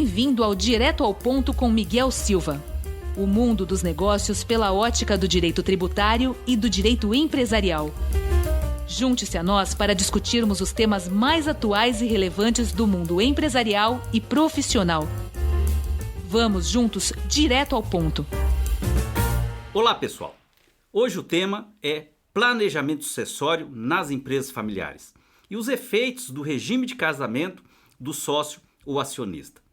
Bem-vindo ao Direto ao Ponto com Miguel Silva. O mundo dos negócios pela ótica do direito tributário e do direito empresarial. Junte-se a nós para discutirmos os temas mais atuais e relevantes do mundo empresarial e profissional. Vamos juntos direto ao ponto. Olá, pessoal. Hoje o tema é planejamento sucessório nas empresas familiares e os efeitos do regime de casamento do sócio ou acionista.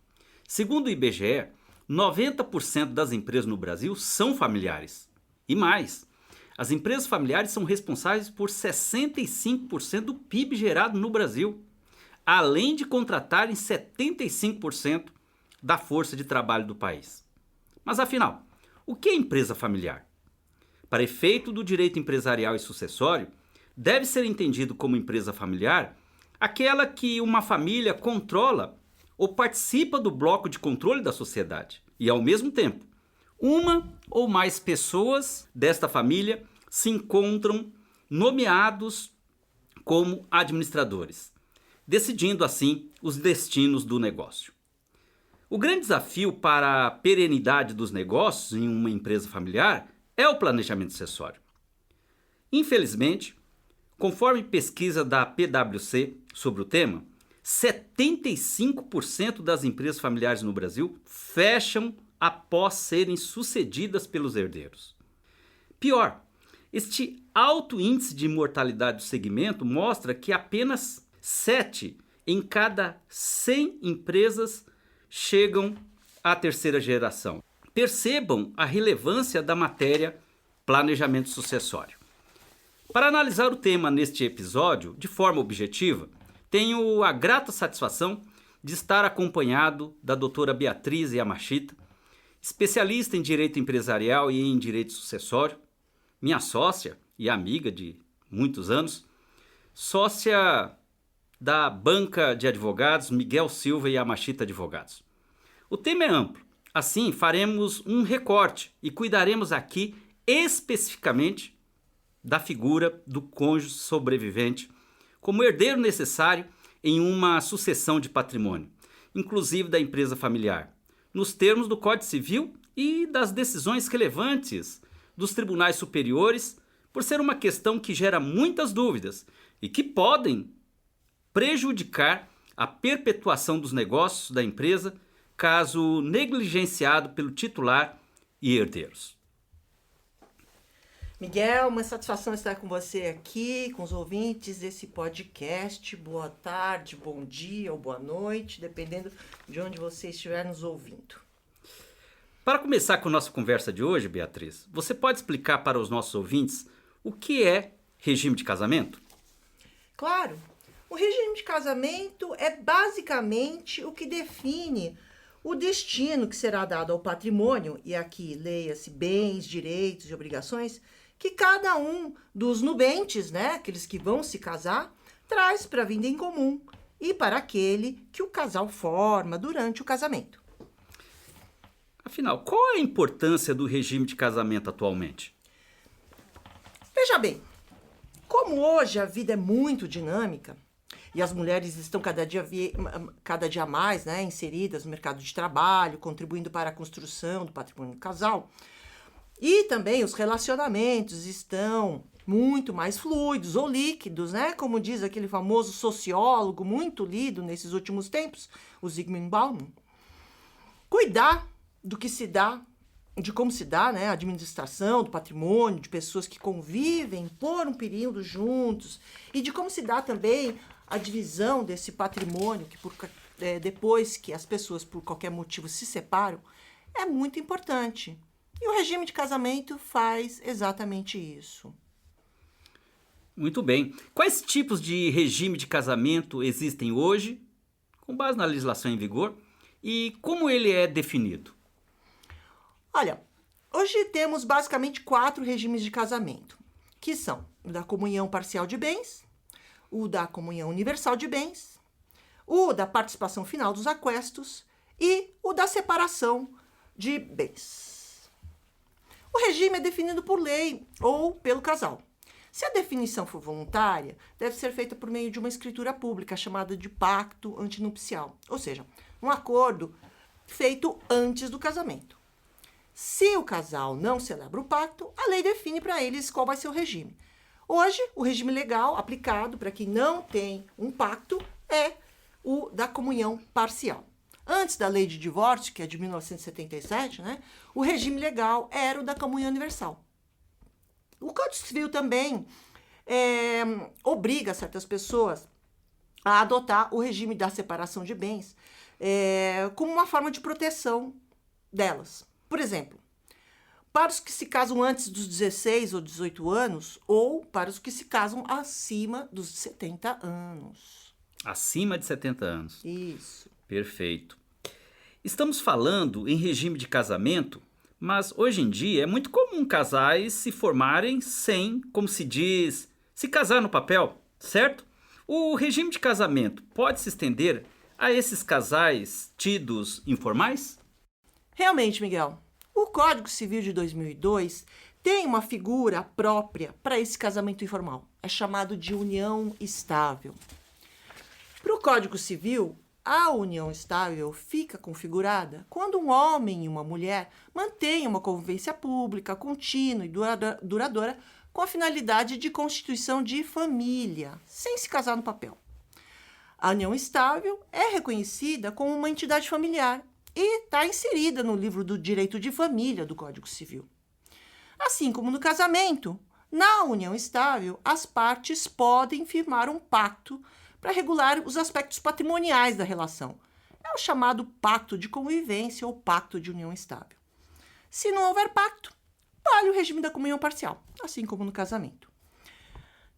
Segundo o IBGE, 90% das empresas no Brasil são familiares. E mais, as empresas familiares são responsáveis por 65% do PIB gerado no Brasil, além de contratarem 75% da força de trabalho do país. Mas afinal, o que é empresa familiar? Para efeito do direito empresarial e sucessório, deve ser entendido como empresa familiar aquela que uma família controla ou participa do bloco de controle da sociedade e, ao mesmo tempo, uma ou mais pessoas desta família se encontram nomeados como administradores, decidindo assim os destinos do negócio. O grande desafio para a perenidade dos negócios em uma empresa familiar é o planejamento sucessório. Infelizmente, conforme pesquisa da PwC sobre o tema, 75% das empresas familiares no Brasil fecham após serem sucedidas pelos herdeiros. Pior, este alto índice de mortalidade do segmento mostra que apenas 7 em cada 100 empresas chegam à terceira geração. Percebam a relevância da matéria planejamento sucessório. Para analisar o tema neste episódio de forma objetiva, tenho a grata satisfação de estar acompanhado da doutora Beatriz Yamashita, especialista em direito empresarial e em direito sucessório, minha sócia e amiga de muitos anos, sócia da banca de advogados Miguel Silva e Yamashita Advogados. O tema é amplo, assim faremos um recorte e cuidaremos aqui especificamente da figura do cônjuge sobrevivente como herdeiro necessário em uma sucessão de patrimônio, inclusive da empresa familiar, nos termos do Código Civil e das decisões relevantes dos tribunais superiores, por ser uma questão que gera muitas dúvidas e que podem prejudicar a perpetuação dos negócios da empresa caso negligenciado pelo titular e herdeiros. Miguel, uma satisfação estar com você aqui, com os ouvintes desse podcast. Boa tarde, bom dia ou boa noite, dependendo de onde você estiver nos ouvindo. Para começar com a nossa conversa de hoje, Beatriz, você pode explicar para os nossos ouvintes o que é regime de casamento? Claro. O regime de casamento é basicamente o que define o destino que será dado ao patrimônio, e aqui leia-se bens, direitos e obrigações, que cada um dos nubentes, aqueles que vão se casar, traz para a vida em comum e para aquele que o casal forma durante o casamento. Afinal, qual é a importância do regime de casamento atualmente? Veja bem, como hoje a vida é muito dinâmica e as mulheres estão cada dia mais inseridas no mercado de trabalho, contribuindo para a construção do patrimônio do casal, e também os relacionamentos estão muito mais fluidos ou líquidos, como diz aquele famoso sociólogo muito lido nesses últimos tempos, o Zygmunt Bauman. Cuidar do que se dá, de como se dá a administração do patrimônio, de pessoas que convivem por um período juntos, e de como se dá também a divisão desse patrimônio, que depois que as pessoas por qualquer motivo se separam, é muito importante. E o regime de casamento faz exatamente isso. Muito bem. Quais tipos de regime de casamento existem hoje, com base na legislação em vigor, e como ele é definido? Olha, hoje temos basicamente 4 regimes de casamento, que são o da comunhão parcial de bens, o da comunhão universal de bens, o da participação final dos aquestos e o da separação de bens. O regime é definido por lei ou pelo casal. Se a definição for voluntária, deve ser feita por meio de uma escritura pública chamada de pacto antinupcial, ou seja, um acordo feito antes do casamento. Se o casal não celebra o pacto, a lei define para eles qual vai ser o regime. Hoje, o regime legal aplicado para quem não tem um pacto é o da comunhão parcial. Antes da lei de divórcio, que é de 1977, né, o regime legal era o da comunhão universal. O Código Civil também obriga certas pessoas a adotar o regime da separação de bens como uma forma de proteção delas. Por exemplo, para os que se casam antes dos 16 ou 18 anos ou para os que se casam acima dos 70 anos. Acima de 70 anos. Isso. Perfeito. Estamos falando em regime de casamento, mas hoje em dia é muito comum casais se formarem sem, como se diz, se casar no papel, certo? O regime de casamento pode se estender a esses casais tidos informais? Realmente, Miguel, o Código Civil de 2002 tem uma figura própria para esse casamento informal. É chamado de união estável. Para o Código Civil, a união estável fica configurada quando um homem e uma mulher mantêm uma convivência pública, contínua e duradoura com a finalidade de constituição de família, sem se casar no papel. A união estável é reconhecida como uma entidade familiar e está inserida no livro do Direito de Família do Código Civil. Assim como no casamento, na união estável, as partes podem firmar um pacto para regular os aspectos patrimoniais da relação. É o chamado pacto de convivência ou pacto de união estável. Se não houver pacto, vale o regime da comunhão parcial, assim como no casamento.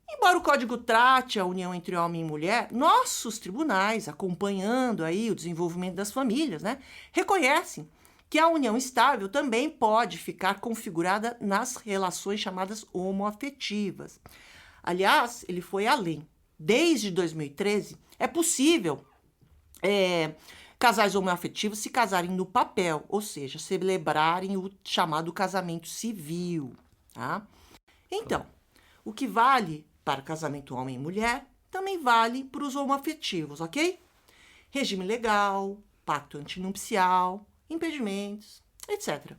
Embora o Código trate a união entre homem e mulher, nossos tribunais, acompanhando aí o desenvolvimento das famílias, reconhecem que a união estável também pode ficar configurada nas relações chamadas homoafetivas. Aliás, ele foi além. Desde 2013, é possível casais homoafetivos se casarem no papel, ou seja, celebrarem o chamado casamento civil. Tá? Então, o que vale para casamento homem e mulher também vale para os homoafetivos, ok? Regime legal, pacto antinupcial, impedimentos, etc.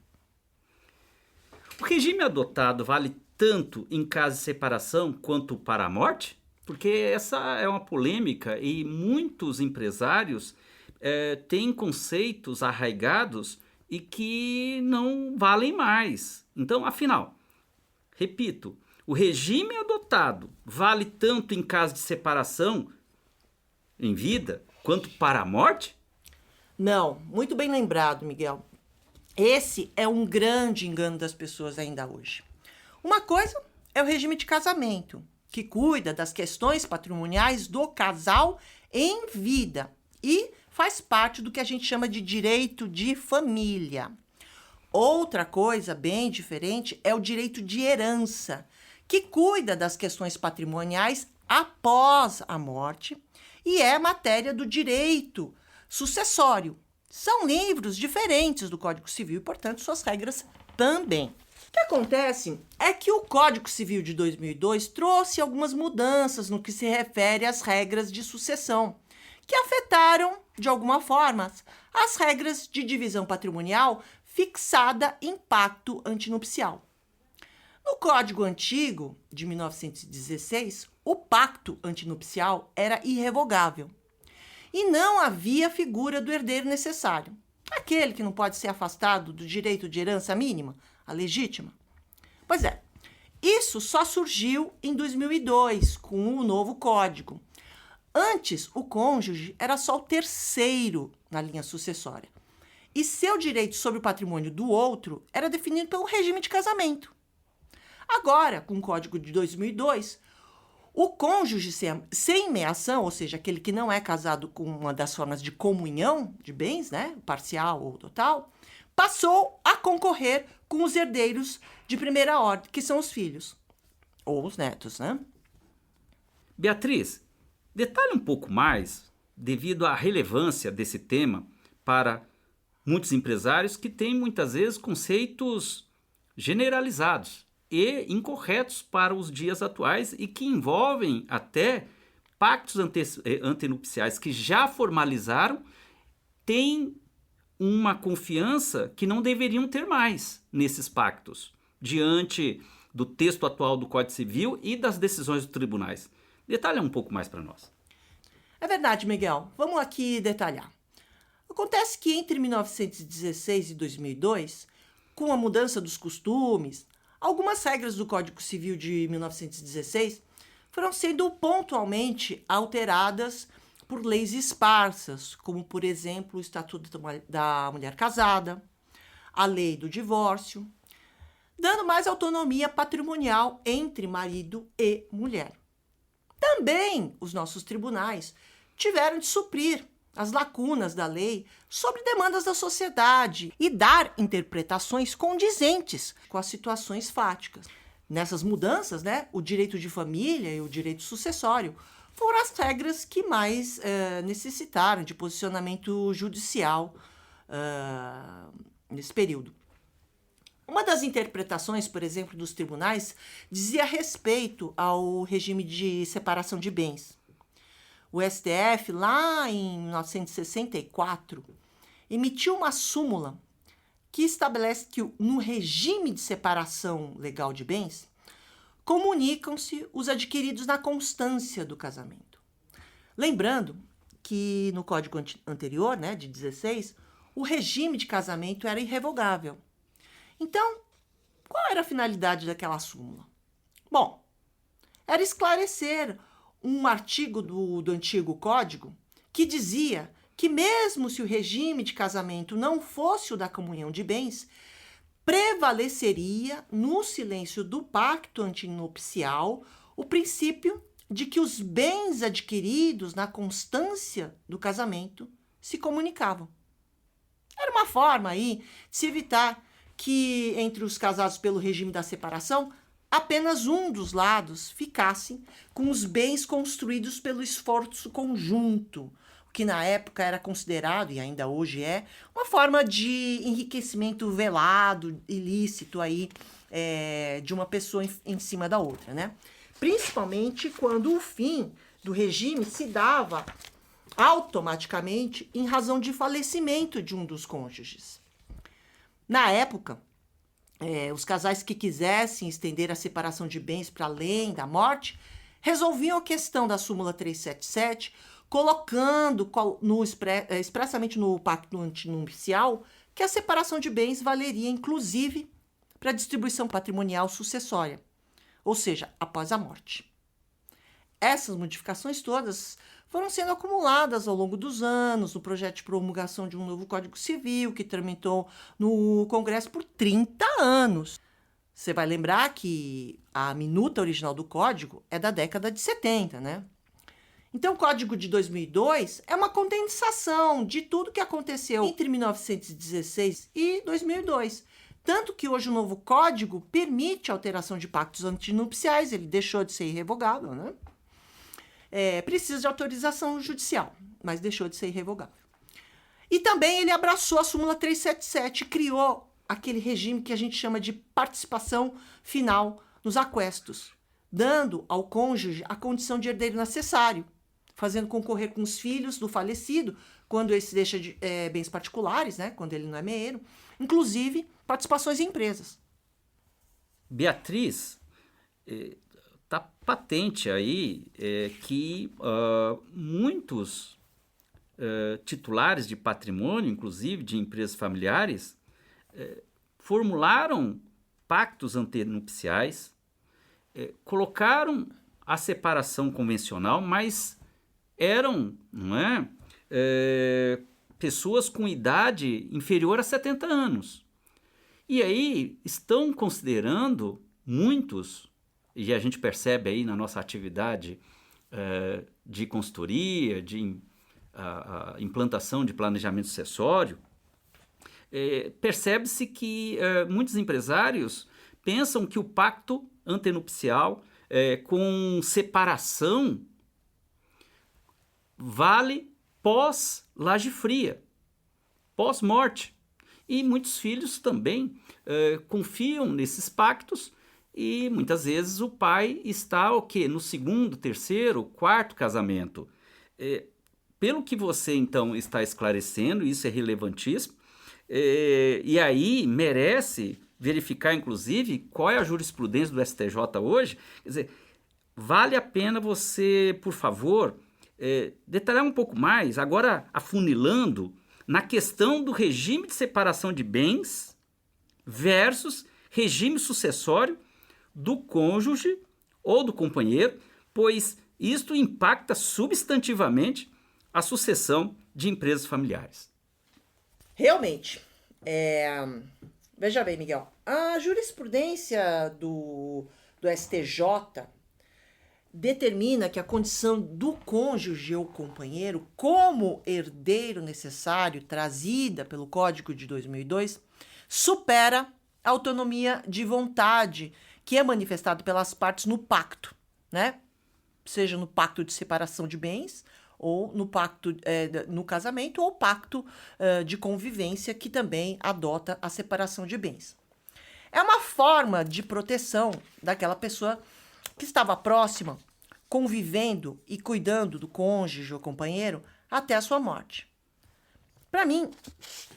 O regime adotado vale tanto em caso de separação quanto para a morte? Porque essa é uma polêmica e muitos empresários têm conceitos arraigados e que não valem mais. Então, afinal, repito, o regime adotado vale tanto em caso de separação em vida quanto para a morte? Não, muito bem lembrado, Miguel. Esse é um grande engano das pessoas ainda hoje. Uma coisa é o regime de casamento, que cuida das questões patrimoniais do casal em vida e faz parte do que a gente chama de direito de família. Outra coisa bem diferente é o direito de herança, que cuida das questões patrimoniais após a morte e é matéria do direito sucessório. São livros diferentes do Código Civil e, portanto, suas regras também. O que acontece é que o Código Civil de 2002 trouxe algumas mudanças no que se refere às regras de sucessão, que afetaram, de alguma forma, as regras de divisão patrimonial fixada em pacto antinupcial. No Código Antigo, de 1916, o pacto antinupcial era irrevogável e não havia figura do herdeiro necessário, aquele que não pode ser afastado do direito de herança mínima, a legítima. Pois é, isso só surgiu em 2002, com o novo Código. Antes, o cônjuge era só o terceiro na linha sucessória, e seu direito sobre o patrimônio do outro era definido pelo regime de casamento. Agora, com o Código de 2002, o cônjuge sem meação, ou seja, aquele que não é casado com uma das formas de comunhão de bens, parcial ou total, passou a concorrer com os herdeiros de primeira ordem, que são os filhos ou os netos, Beatriz, detalhe um pouco mais, devido à relevância desse tema para muitos empresários que têm muitas vezes conceitos generalizados e incorretos para os dias atuais e que envolvem até pactos antenupciais que já formalizaram, têm uma confiança que não deveriam ter mais nesses pactos, diante do texto atual do Código Civil e das decisões dos tribunais. Detalha um pouco mais para nós. É verdade, Miguel. Vamos aqui detalhar. Acontece que entre 1916 e 2002, com a mudança dos costumes, algumas regras do Código Civil de 1916 foram sendo pontualmente alteradas por leis esparsas, como, por exemplo, o Estatuto da Mulher Casada, a Lei do Divórcio, dando mais autonomia patrimonial entre marido e mulher. Também os nossos tribunais tiveram de suprir as lacunas da lei sobre demandas da sociedade e dar interpretações condizentes com as situações fáticas. Nessas mudanças, o direito de família e o direito sucessório foram as regras que mais necessitaram de posicionamento judicial nesse período. Uma das interpretações, por exemplo, dos tribunais dizia respeito ao regime de separação de bens. O STF, lá em 1964, emitiu uma súmula que estabelece que, no regime de separação legal de bens, comunicam-se os adquiridos na constância do casamento. Lembrando que, no Código anterior, de 16, o regime de casamento era irrevogável. Então, qual era a finalidade daquela súmula? Bom, era esclarecer um artigo do antigo Código que dizia que mesmo se o regime de casamento não fosse o da comunhão de bens, prevaleceria no silêncio do pacto antinupcial o princípio de que os bens adquiridos na constância do casamento se comunicavam. Era uma forma aí de se evitar que entre os casados pelo regime da separação, apenas um dos lados ficasse com os bens construídos pelo esforço conjunto, o que na época era considerado, e ainda hoje é, uma forma de enriquecimento velado, ilícito aí, de uma pessoa em cima da outra, Principalmente quando o fim do regime se dava automaticamente em razão de falecimento de um dos cônjuges. Na época, os casais que quisessem estender a separação de bens para além da morte resolviam a questão da súmula 377, colocando expressamente no pacto antinupcial que a separação de bens valeria, inclusive, para a distribuição patrimonial sucessória, ou seja, após a morte. Essas modificações todas foram sendo acumuladas ao longo dos anos no projeto de promulgação de um novo Código Civil, que tramitou no Congresso por 30 anos. Você vai lembrar que a minuta original do Código é da década de 70, Então, o Código de 2002 é uma condensação de tudo que aconteceu entre 1916 e 2002. Tanto que hoje o novo Código permite a alteração de pactos antinupciais, ele deixou de ser irrevogável, precisa de autorização judicial, mas deixou de ser irrevogável. E também ele abraçou a súmula 377, criou aquele regime que a gente chama de participação final nos aquestos, dando ao cônjuge a condição de herdeiro necessário, fazendo concorrer com os filhos do falecido, quando esse deixa de bens particulares, quando ele não é meeiro, inclusive participações em empresas. Beatriz, está patente aí que muitos titulares de patrimônio, inclusive de empresas familiares, formularam pactos antenupciais, colocaram a separação convencional, mas eram pessoas com idade inferior a 70 anos. E aí estão considerando muitos, e a gente percebe aí na nossa atividade de consultoria, de implantação de planejamento sucessório, percebe-se que muitos empresários pensam que o pacto antenupcial com separação vale pós-laje fria, pós-morte. E muitos filhos também confiam nesses pactos e muitas vezes o pai está no segundo, terceiro, quarto casamento. Pelo que você então está esclarecendo, isso é relevantíssimo, E aí merece verificar, inclusive, qual é a jurisprudência do STJ hoje. Quer dizer, vale a pena você, por favor, detalhar um pouco mais, agora afunilando, na questão do regime de separação de bens versus regime sucessório do cônjuge ou do companheiro, pois isto impacta substantivamente a sucessão de empresas familiares. Realmente. Veja bem, Miguel, a jurisprudência do STJ determina que a condição do cônjuge ou companheiro como herdeiro necessário trazida pelo Código de 2002 supera a autonomia de vontade que é manifestada pelas partes no pacto, né? Seja no pacto de separação de bens ou no pacto no casamento ou pacto de convivência que também adota a separação de bens. É uma forma de proteção daquela pessoa que estava próxima, convivendo e cuidando do cônjuge ou companheiro até a sua morte. Para mim,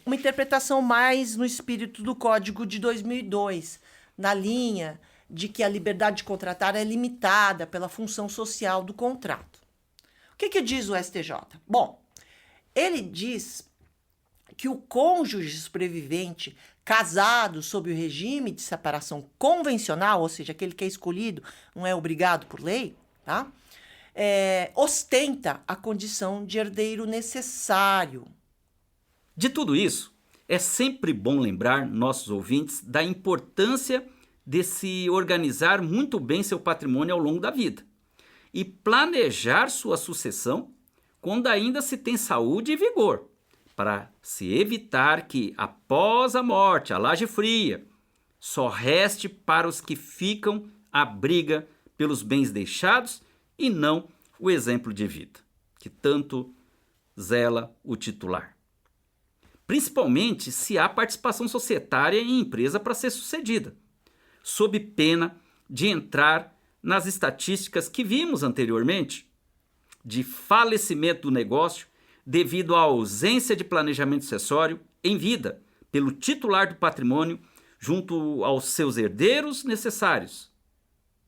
uma interpretação mais no espírito do Código de 2002, na linha de que a liberdade de contratar é limitada pela função social do contrato. O que diz o STJ? Bom, ele diz que o cônjuge sobrevivente casado sob o regime de separação convencional, ou seja, aquele que é escolhido, não é obrigado por lei, tá? Ostenta a condição de herdeiro necessário. De tudo isso, é sempre bom lembrar nossos ouvintes da importância de se organizar muito bem seu patrimônio ao longo da vida e planejar sua sucessão quando ainda se tem saúde e vigor, para se evitar que, após a morte, a laje fria, só reste para os que ficam a briga pelos bens deixados e não o exemplo de vida, que tanto zela o titular. Principalmente se há participação societária em empresa para ser sucedida, sob pena de entrar nas estatísticas que vimos anteriormente, de falecimento do negócio devido à ausência de planejamento sucessório em vida pelo titular do patrimônio junto aos seus herdeiros necessários.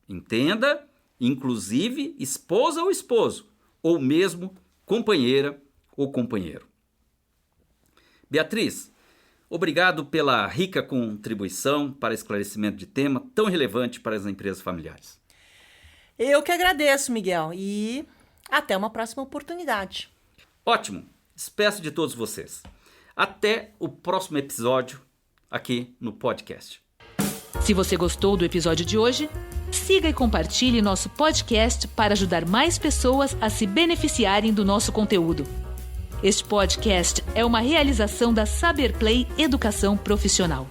Entenda, inclusive esposa ou esposo, ou mesmo companheira ou companheiro. Beatriz, obrigado pela rica contribuição para esclarecimento de tema tão relevante para as empresas familiares. Eu que agradeço, Miguel, e até uma próxima oportunidade. Ótimo! Despeço de todos vocês. Até o próximo episódio aqui no podcast. Se você gostou do episódio de hoje, siga e compartilhe nosso podcast para ajudar mais pessoas a se beneficiarem do nosso conteúdo. Este podcast é uma realização da Saber Play Educação Profissional.